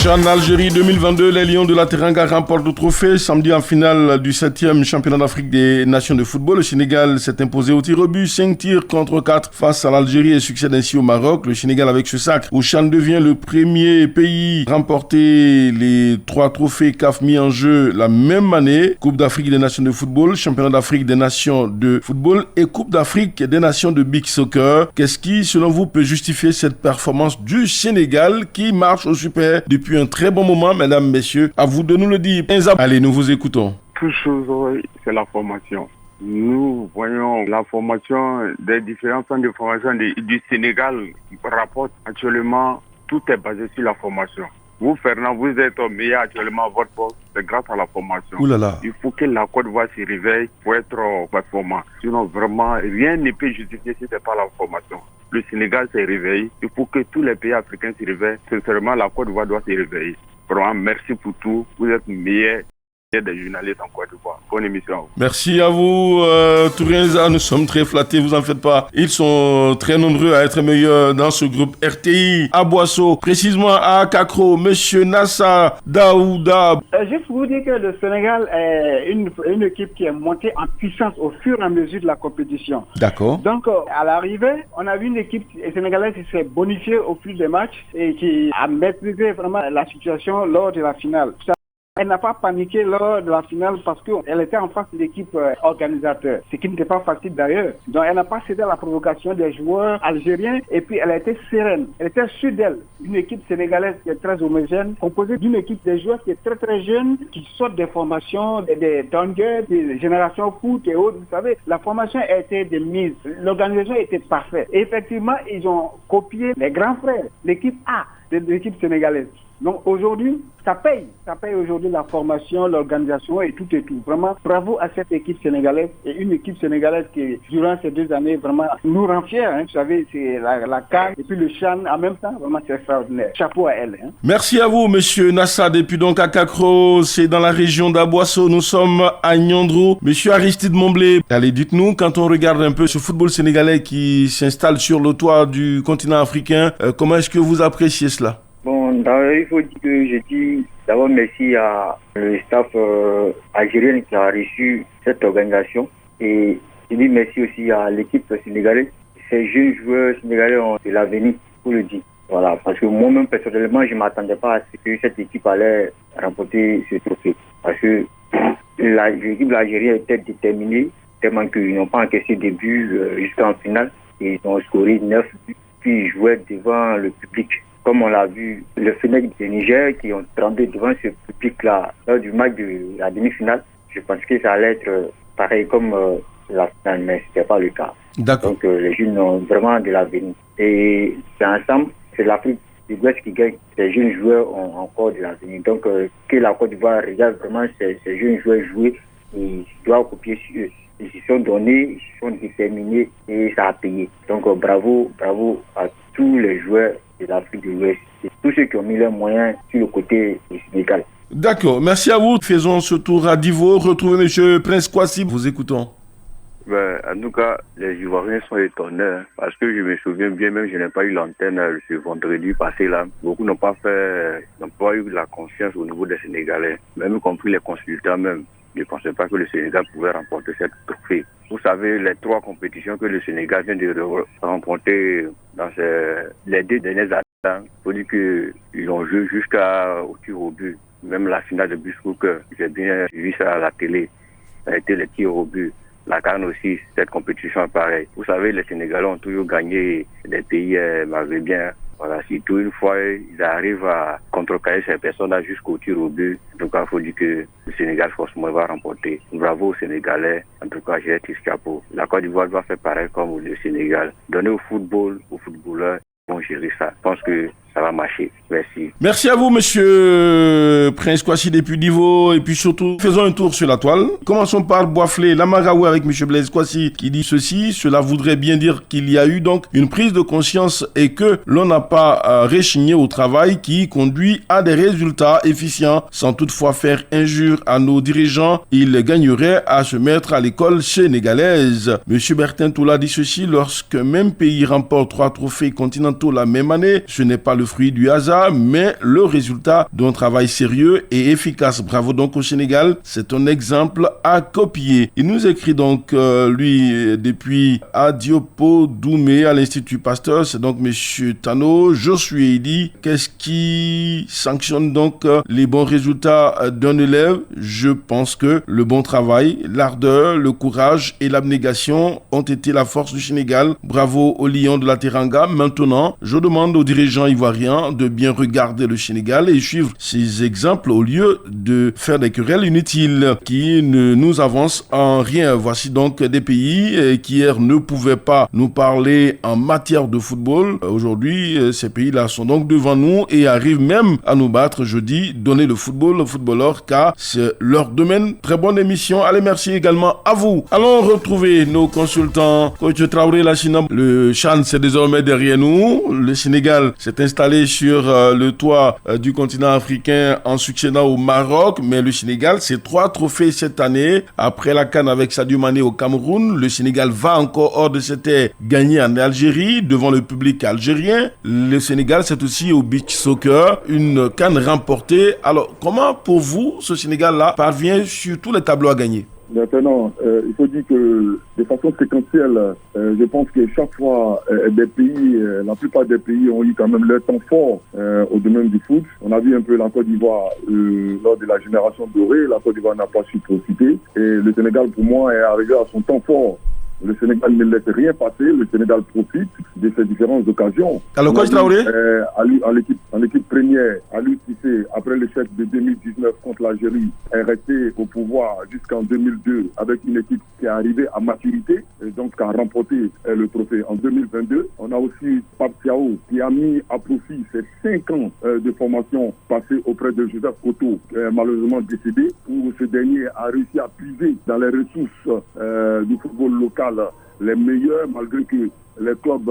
CHAN Algérie 2022, les Lions de la Teranga remportent le trophée. Samedi en finale du 7e championnat d'Afrique des nations de football, le Sénégal s'est imposé au tir au but, 5 tirs contre 4 face à l'Algérie et succède ainsi au Maroc. Le Sénégal avec ce sacre au CHAN devient le premier pays à remporter les 3 trophées CAF mis en jeu la même année. Coupe d'Afrique des nations de football, championnat d'Afrique des nations de football et Coupe d'Afrique des nations de big soccer. Qu'est-ce qui, selon vous, peut justifier cette performance du Sénégal qui marche au super depuis un très bon moment, mesdames, messieurs? À vous de nous le dire. Allez, nous vous écoutons. Toute chose, c'est la formation. Nous voyons la formation des différents centres de formation du Sénégal rapporte actuellement, tout est basé sur la formation. Vous, Fernand, vous êtes meilleur actuellement à votre poste, c'est grâce à la formation. Ouh là là. Il faut que la Côte d'Ivoire se réveille pour être performant. Sinon, vraiment, rien ne peut justifier si ce n'est pas la formation. Le Sénégal s'est réveillé. Il faut que tous les pays africains se réveillent. Sincèrement, la Côte d'Ivoire doit se réveiller. Vraiment, merci pour tout. Vous êtes meilleurs des journalistes en Côte d'Ivoire. Bonne émission. Merci à vous, Tourenza. Nous sommes très flattés, vous en faites pas. Ils sont très nombreux à être meilleurs dans ce groupe RTI à Boisseau, précisément à Kakro. Monsieur Nassa Daouda. Juste vous dire que le Sénégal est une équipe qui est montée en puissance au fur et à mesure de la compétition. D'accord. Donc, à l'arrivée, on a vu une équipe sénégalaise qui s'est bonifiée au fil des matchs et qui a maîtrisé vraiment la situation lors de la finale. Elle n'a pas paniqué lors de la finale parce qu'elle était en face de l'équipe organisateur, ce qui n'était pas facile d'ailleurs. Donc elle n'a pas cédé à la provocation des joueurs algériens et puis elle a été sereine. Elle était sûre d'elle. Une équipe sénégalaise qui est très homogène, composée d'une équipe de joueurs qui est très très jeune, qui sortent des formations, des dangers, des générations foot et autres. Vous savez, la formation a été de mise. L'organisation était parfaite. Et effectivement, ils ont copié les grands frères, l'équipe A de l'équipe sénégalaise. Donc aujourd'hui, ça paye aujourd'hui la formation, l'organisation et tout et tout. Vraiment, bravo à cette équipe sénégalaise et une équipe sénégalaise qui, durant ces 2 années, vraiment nous rend fiers. Hein. Vous savez, c'est la CAN et puis le CHAN en même temps. Vraiment, c'est extraordinaire. Chapeau à elle. Hein. Merci à vous, monsieur Nassad. Et puis donc à Kakro, c'est dans la région d'Aboisseau. Nous sommes à Nyandro. Monsieur Aristide Momblé, allez, dites-nous, quand on regarde un peu ce football sénégalais qui s'installe sur le toit du continent africain, comment est-ce que vous appréciez cela? Bon, d'abord, il faut dire que je dis d'abord merci à le staff algérien qui a reçu cette organisation et je dis merci aussi à l'équipe sénégalaise. Ces jeunes joueurs sénégalais ont de l'avenir, pour le dire. Voilà, parce que moi-même personnellement, je ne m'attendais pas à ce que cette équipe allait remporter ce trophée. Parce que l'équipe algérienne était déterminée, tellement qu'ils n'ont pas encaissé de buts jusqu'en finale. Et ils ont scoré 9 buts, puis ils jouaient devant le public. Comme on l'a vu, le Fenech de Niger qui ont tremblé devant ce public-là lors du match de la demi-finale. Je pense que ça allait être pareil comme la finale, mais ce n'était pas le cas. D'accord. Donc les jeunes ont vraiment de l'avenir. Et c'est ensemble, c'est l'Afrique de l'Ouest qui gagne. Ces jeunes joueurs ont encore de l'avenir. Donc que la Côte d'Ivoire regarde vraiment ces jeunes joueurs jouer, ils doivent copier sur eux. Ils se sont donnés, ils se sont déterminés et ça a payé. Donc bravo à tous les joueurs de l'Afrique de l'Ouest et tous ceux qui ont mis leurs moyens sur le côté du Sénégal. D'accord, merci à vous. Faisons ce tour à Divo. Retrouvez M. Prince Kwasi. Vous écoutons. En tout cas, les Ivoiriens sont étonnés parce que je me souviens bien, même je n'ai pas eu l'antenne ce vendredi passé là. Beaucoup n'ont pas eu la confiance au niveau des Sénégalais, même compris les consultants même. Je ne pensais pas que le Sénégal pouvait remporter cette trophée. Vous savez, les 3 compétitions que le Sénégal vient de remporter dans les 2 dernières années, il faut dire qu'ils ont joué jusqu'au tir au but. Même la finale de Bush-Cooker, j'ai bien vu ça à la télé. Ça a été les tirs au but. La CAN aussi, cette compétition est pareille. Vous savez, les Sénégalais ont toujours gagné des pays maghrébins. Voilà, si tout une fois ils arrivent à contrecarrer ces personnes-là jusqu'au tir au but, en tout cas, il faut dire que le Sénégal, forcément, va remporter. Bravo aux Sénégalais. En tout cas, j'ai été chapeau. La Côte d'Ivoire doit faire pareil comme le Sénégal. Donner au football, aux footballeurs, ils vont gérer ça. Je pense que ça va marcher. Merci. Merci à vous, monsieur Prince Kwasi depuis Divo. Et puis surtout, faisons un tour sur la toile. Commençons par Boisflé, Lamaraoui avec monsieur Blaise Kwasi qui dit ceci. Cela voudrait bien dire qu'il y a eu donc une prise de conscience et que l'on n'a pas rechigné au travail qui conduit à des résultats efficients sans toutefois faire injure à nos dirigeants. Il gagnerait à se mettre à l'école sénégalaise. Monsieur Bertin Toula dit ceci. Lorsque même pays remporte 3 trophées continentaux la même année, ce n'est pas le le fruit du hasard, mais le résultat d'un travail sérieux et efficace. Bravo donc au Sénégal, c'est un exemple à copier. Il nous écrit donc, lui, depuis Adiopo Doumé à l'Institut Pasteur, c'est donc Monsieur Tano. Josué dit, qu'est-ce qui sanctionne donc les bons résultats d'un élève? Je pense que le bon travail, l'ardeur, le courage et l'abnégation ont été la force du Sénégal. Bravo aux Lions de la Teranga. Maintenant, je demande aux dirigeants ivoiriens de bien regarder le Sénégal et suivre ces exemples au lieu de faire des querelles inutiles qui ne nous avancent en rien. Voici donc des pays qui hier ne pouvaient pas nous parler en matière de football. Aujourd'hui, ces pays-là sont donc devant nous et arrivent même à nous battre. Je dis, donnez le football aux footballeurs car c'est leur domaine. Très bonne émission. Allez, merci également à vous. Allons retrouver nos consultants. Coach Traoré Lachina, le CHAN c'est désormais derrière nous. Le Sénégal s'est installé sur le toit du continent africain en succédant au Maroc, mais le Sénégal, c'est 3 trophées cette année. Après la CAN avec Sadio Mané au Cameroun, le Sénégal va encore hors de cette terre gagner en Algérie devant le public algérien. Le Sénégal, c'est aussi au beach soccer, une CAN remportée. Alors, comment pour vous, ce Sénégal-là parvient sur tous les tableaux à gagner? Maintenant, il faut dire que de façon séquentielle, je pense que chaque fois, des pays, la plupart des pays ont eu quand même leur temps fort au domaine du foot. On a vu un peu la Côte d'Ivoire lors de la génération dorée. La Côte d'Ivoire n'a pas su profiter. Et le Sénégal, pour moi, est arrivé à son temps fort. Le Sénégal ne laisse rien passer. Le Sénégal profite de ces différentes occasions. Alors, coach Traoré, en équipe première, Aliou Cissé, après l'échec de 2019 contre l'Algérie, est resté au pouvoir jusqu'en 2002 avec une équipe qui est arrivée à maturité et donc qui a remporté le trophée en 2022. On a aussi Pape Thiaw qui a mis à profit ces 5 ans de formation passée auprès de Joseph Koto, qui est malheureusement décédé, où ce dernier a réussi à puiser dans les ressources du football local les meilleurs, malgré que les clubs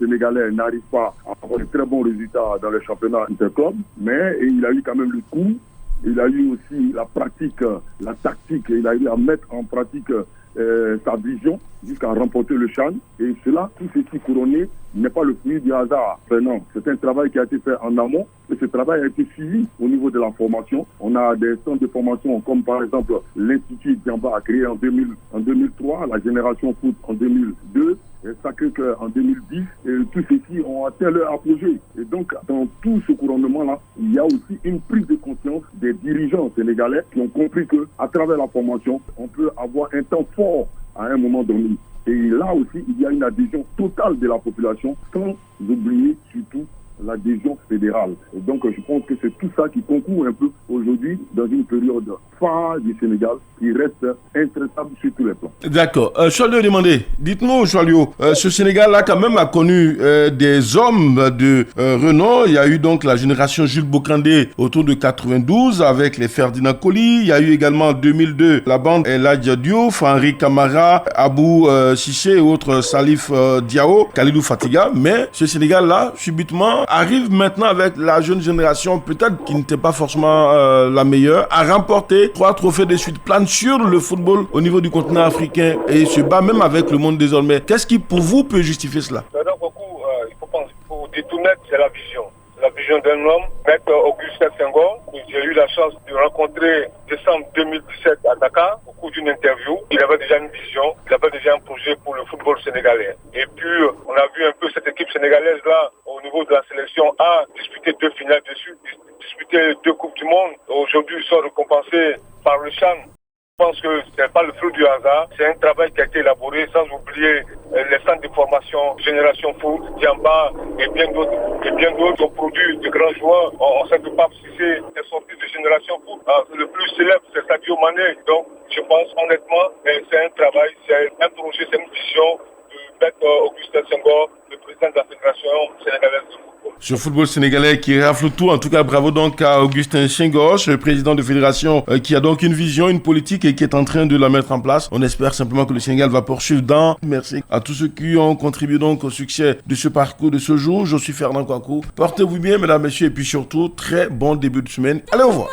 sénégalais n'arrivent pas à avoir de très bons résultats dans le championnat interclub, mais il a eu quand même le coup, il a eu aussi la pratique, la tactique, il a eu à mettre en pratique sa vision jusqu'à remporter le CHAN. Et cela, tout ceci couronné, n'est pas le fruit du hasard. Non, c'est un travail qui a été fait en amont et ce travail a été suivi au niveau de la formation. On a des centres de formation comme par exemple l'Institut Diamba a créé en 2003, la Génération Foot en 2002, et Sacré-Cœur en 2010, et tous ceux-ci ont atteint leur apogée. Et donc, dans tout ce couronnement-là, il y a aussi une prise de conscience des dirigeants sénégalais qui ont compris qu'à travers la formation, on peut avoir un temps fort à un moment donné. Et là aussi, il y a une adhésion totale de la population, sans oublier surtout l'adhésion fédérale. Et donc, je pense que c'est tout ça qui concourt un peu aujourd'hui dans une période phare du Sénégal qui reste intraitable sur tous les plans. D'accord. Chalio demandé, dites-nous, Chalio, ce Sénégal-là quand même a connu des hommes de renom. Il y a eu donc la génération Jules Bocandé autour de 92 avec les Ferdinand Coly. Il y a eu également en 2002 la bande El Hadji Diouf, Henri Camara, Abou Cissé et autres Salif Diao, Khalidou Fatiga. Mais ce Sénégal-là, subitement, arrive maintenant avec la jeune génération, peut-être qui n'était pas forcément la meilleure, à remporter 3 trophées de suite, plane sur le football au niveau du continent africain et se bat même avec le monde désormais. Qu'est-ce qui pour vous peut justifier cela? Il faut détourner, c'est la vision. La vision d'un homme, Maître Augustin Senghor, que j'ai eu la chance de rencontrer décembre 2017 à Dakar, au cours d'une interview. Il avait déjà une vision, il avait déjà un projet pour le football sénégalais. Et puis, on a vu un peu cette équipe sénégalaise-là, au niveau de la sélection A, disputer 2 finales dessus, disputer 2 Coupes du Monde. Aujourd'hui, ils sont récompensés par le CHAN. Je pense que ce n'est pas le fruit du hasard, c'est un travail qui a été élaboré, sans oublier les centres de formation, Génération Foot, Diamba et bien d'autres ont produit de grands joueurs. On sait que Pape Cissé est sorti de Génération Foot. Le plus célèbre, c'est Sadio Mané. Donc, je pense honnêtement, c'est un travail, c'est un projet, c'est une vision de Maître Augustin Senghor, le président de la Fédération sénégalaise de football. Ce football sénégalais qui rafle tout, en tout cas bravo donc à Augustin Senghor, le président de fédération qui a donc une vision, une politique et qui est en train de la mettre en place. On espère simplement que le Sénégal va poursuivre dans. Merci à tous ceux qui ont contribué donc au succès de ce parcours de ce jour. Je suis Fernand Kouakou. Portez-vous bien mesdames, messieurs et puis surtout très bon début de semaine. Allez, au revoir.